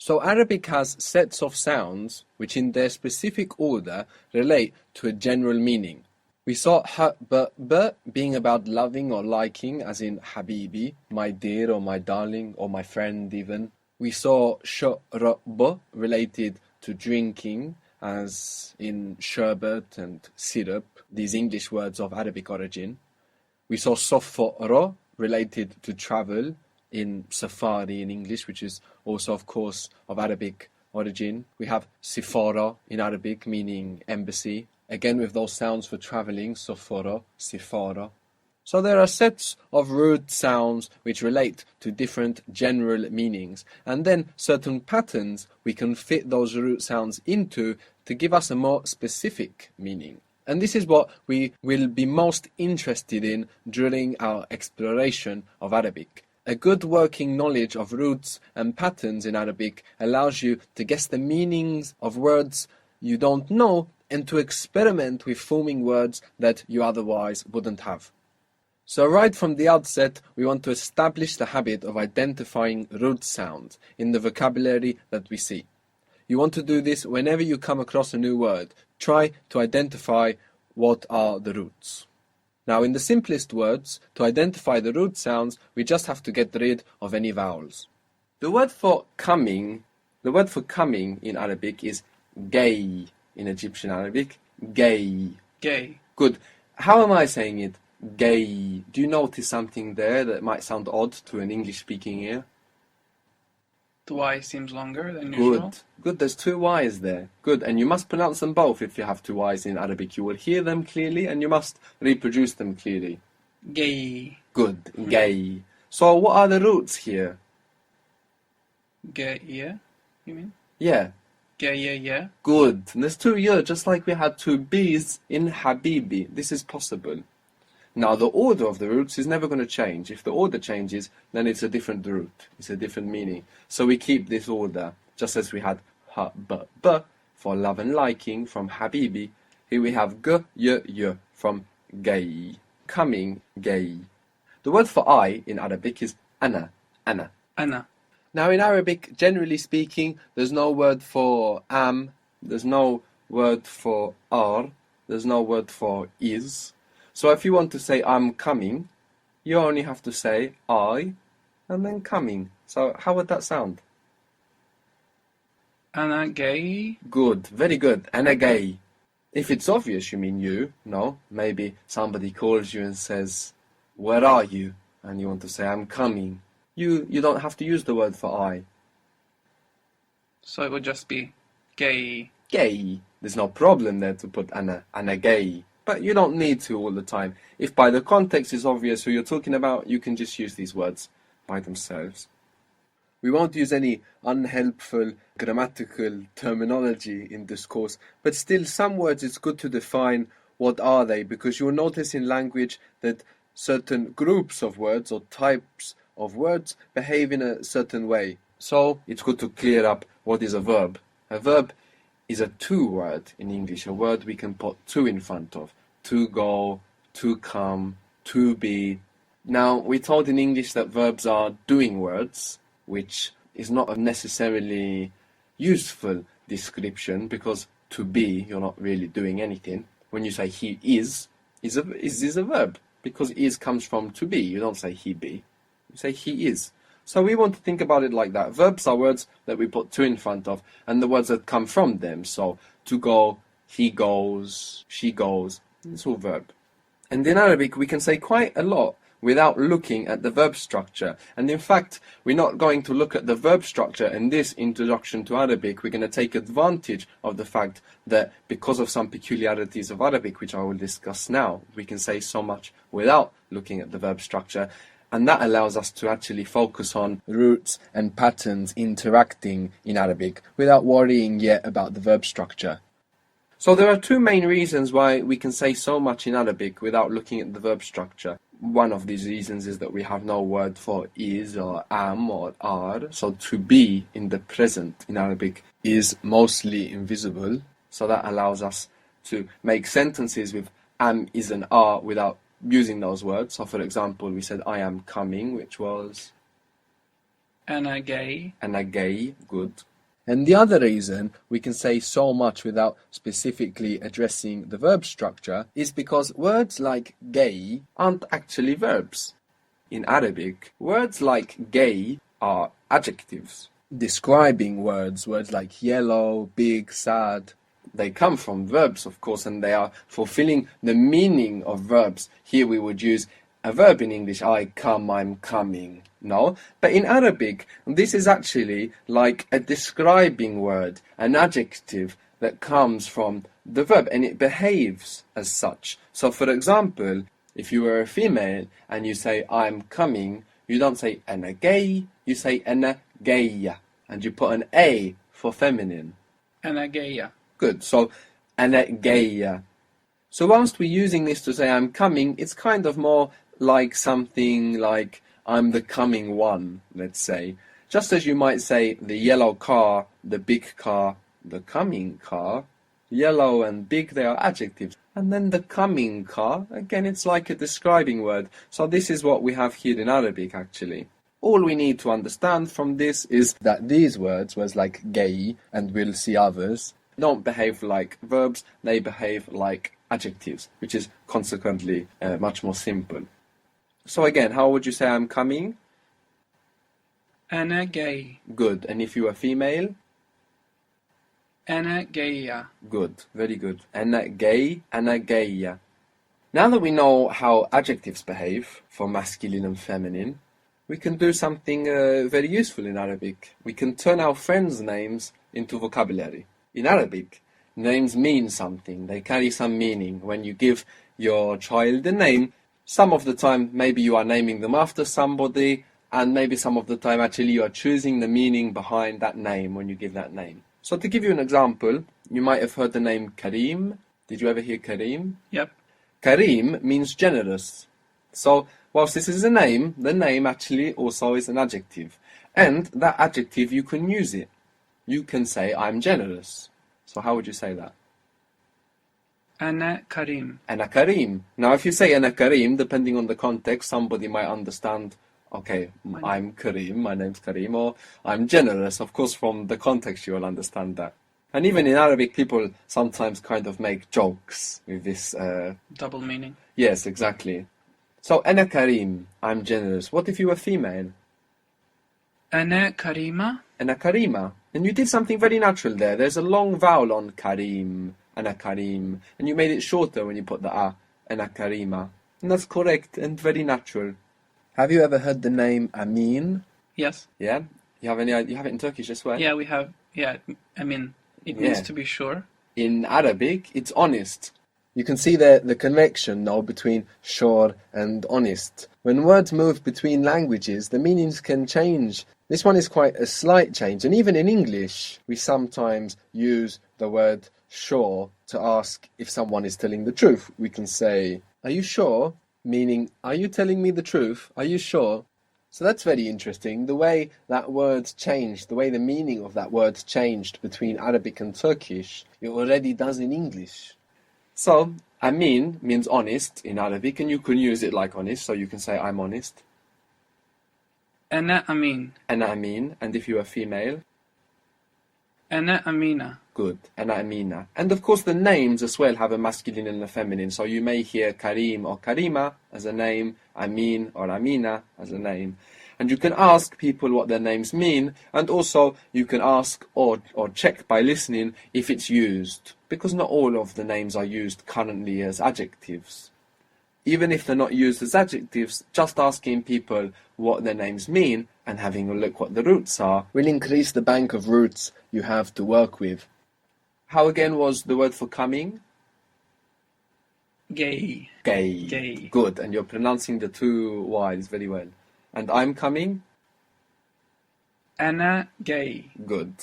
So Arabic has sets of sounds which in their specific order relate to a general meaning. We saw ha, b being about loving or liking, as in habibi, my dear or my darling or my friend even. We saw sh, r, b related to drinking, as in sherbet and syrup, these English words of Arabic origin. We saw sofro related to travel, in safari in English, which is also, of course, of Arabic origin. We have sifara in Arabic, meaning embassy. Again, with those sounds for traveling, sofara, sifara. So there are sets of root sounds which relate to different general meanings, and then certain patterns we can fit those root sounds into to give us a more specific meaning. And this is what we will be most interested in during our exploration of Arabic. A good working knowledge of roots and patterns in Arabic allows you to guess the meanings of words you don't know and to experiment with forming words that you otherwise wouldn't have. So right from the outset, we want to establish the habit of identifying root sounds in the vocabulary that we see. You want to do this whenever you come across a new word. Try to identify what are the roots. Now, in the simplest words, to identify the root sounds, we just have to get rid of any vowels. The word for coming in Arabic is gay in Egyptian Arabic. Gay. Gay. Good. How am I saying it? Gay. Do you notice something there that might sound odd to an English-speaking ear? The Y seems longer than usual. Good. There's two Y's there. Good. And you must pronounce them both if you have two Y's in Arabic. You will hear them clearly and you must reproduce them clearly. Gay. Good. Gay. So what are the roots here? Gay, yeah, you mean? Yeah. Gay, yeah. Good. And there's two Y, just like we had two B's in Habibi. This is possible. Now, the order of the roots is never going to change. If the order changes, then it's a different root. It's a different meaning. So we keep this order, just as we had ha, b for love and liking from Habibi. Here we have g, y from gay. Coming, gay. The word for I in Arabic is ana. Ana. Now, in Arabic, generally speaking, there's no word for am, there's no word for are, there's no word for is. So if you want to say I'm coming, you only have to say I and then coming. So how would that sound? Ana gay. Good, very good. Ana gay. If it's obvious, you mean you. No, maybe somebody calls you and says, where are you? And you want to say I'm coming. You don't have to use the word for I. So it would just be gay. Gay. There's no problem there to put ana gay. But you don't need to all the time. If by the context is obvious who you're talking about, you can just use these words by themselves. We won't use any unhelpful grammatical terminology in this course, but still some words it's good to define what are they, because you'll notice in language that certain groups of words or types of words behave in a certain way. So it's good to clear up what is a verb. A verb is a to word in English, a word we can put to in front of. To go, to come, to be. Now, we're told in English that verbs are doing words, which is not a necessarily useful description, because to be, you're not really doing anything. When you say he is a verb, because is comes from to be. You don't say he be, you say he is. So we want to think about it like that. Verbs are words that we put to in front of, and the words that come from them. So, to go, he goes, she goes, it's all verb. And in Arabic, we can say quite a lot without looking at the verb structure. And in fact, we're not going to look at the verb structure in this introduction to Arabic. We're going to take advantage of the fact that because of some peculiarities of Arabic, which I will discuss now, we can say so much without looking at the verb structure. And that allows us to actually focus on roots and patterns interacting in Arabic without worrying yet about the verb structure. So there are two main reasons why we can say so much in Arabic without looking at the verb structure. One of these reasons is that we have no word for is or am or are. So to be in the present in Arabic is mostly invisible. So that allows us to make sentences with am, is and are without using those words. So for example, we said I am coming, which was Ana gay. Ana gay, good. And the other reason we can say so much without specifically addressing the verb structure is because words like gay aren't actually verbs. In Arabic, words like gay are adjectives. Describing words like yellow, big, sad, they come from verbs, of course, and they are fulfilling the meaning of verbs. Here we would use a verb in English, I come, I'm coming. No, but in Arabic, this is actually like a describing word, an adjective that comes from the verb, and it behaves as such. So, for example, if you were a female and you say, I'm coming, you don't say ana gay, you say ana gaya, and you put an A for feminine. Ana gaya. Good, so ana gaya. So whilst we're using this to say I'm coming, it's kind of more like something like I'm the coming one, let's say. Just as you might say the yellow car, the big car, the coming car. Yellow and big, they are adjectives. And then the coming car, again, it's like a describing word. So this is what we have here in Arabic, actually. All we need to understand from this is that these words like gay, and we'll see others, don't behave like verbs, they behave like adjectives, which is consequently much more simple. So again, how would you say I'm coming? Ana gay. Good. And if you are female? Ana gaya. Good. Very good. Ana gay, ana gaya. Now that we know how adjectives behave for masculine and feminine, we can do something very useful in Arabic. We can turn our friends' names into vocabulary. In Arabic, names mean something. They carry some meaning. When you give your child a name, some of the time maybe you are naming them after somebody, and maybe some of the time actually you are choosing the meaning behind that name when you give that name. So to give you an example, you might have heard the name Karim. Did you ever hear Karim? Yep. Karim means generous. So whilst this is a name, the name actually also is an adjective. And that adjective, you can use it. You can say, I'm generous. So how would you say that? Ana Karim. Ana Karim. Now if you say Ana Karim, depending on the context, somebody might understand, okay, I'm Karim, my name's Karim, or I'm generous. Of course, from the context you will understand that. And even in Arabic, people sometimes kind of make jokes with this. Double meaning. Yes, exactly. So, Ana Karim, I'm generous. What if you were female? Ana Karima. Ana Karima. And you did something very natural there. There's a long vowel on Karim, Ana Karim. And you made it shorter when you put the A, Ana Karima. And that's correct and very natural. Have you ever heard the name Amin? Yes. Yeah? You have it in Turkish as well? Yeah, we have. Yeah, I mean, it means to be sure. In Arabic, it's honest. You can see the connection now between sure and honest. When words move between languages, the meanings can change. This one is quite a slight change, and even in English, we sometimes use the word sure to ask if someone is telling the truth. We can say, are you sure? Meaning, are you telling me the truth? Are you sure? So that's very interesting. The way that word changed, the way the meaning of that word changed between Arabic and Turkish, it already does in English. So, Amin means honest in Arabic, and you can use it like honest, so you can say, I'm honest. Ana Amin. Ana Amin, and if you are female? Ana Amina. Good, Ana Amina. And of course the names as well have a masculine and a feminine, so you may hear Karim or Karima as a name, Amin or Amina as a name. And you can ask people what their names mean, and also you can ask or check by listening if it's used, because not all of the names are used currently as adjectives. Even if they're not used as adjectives, just asking people what their names mean and having a look what the roots are will increase the bank of roots you have to work with. How again was the word for coming? Gay. Gay. Gay. Good, and you're pronouncing the two Y's very well. And I'm coming? Ana gay. Good.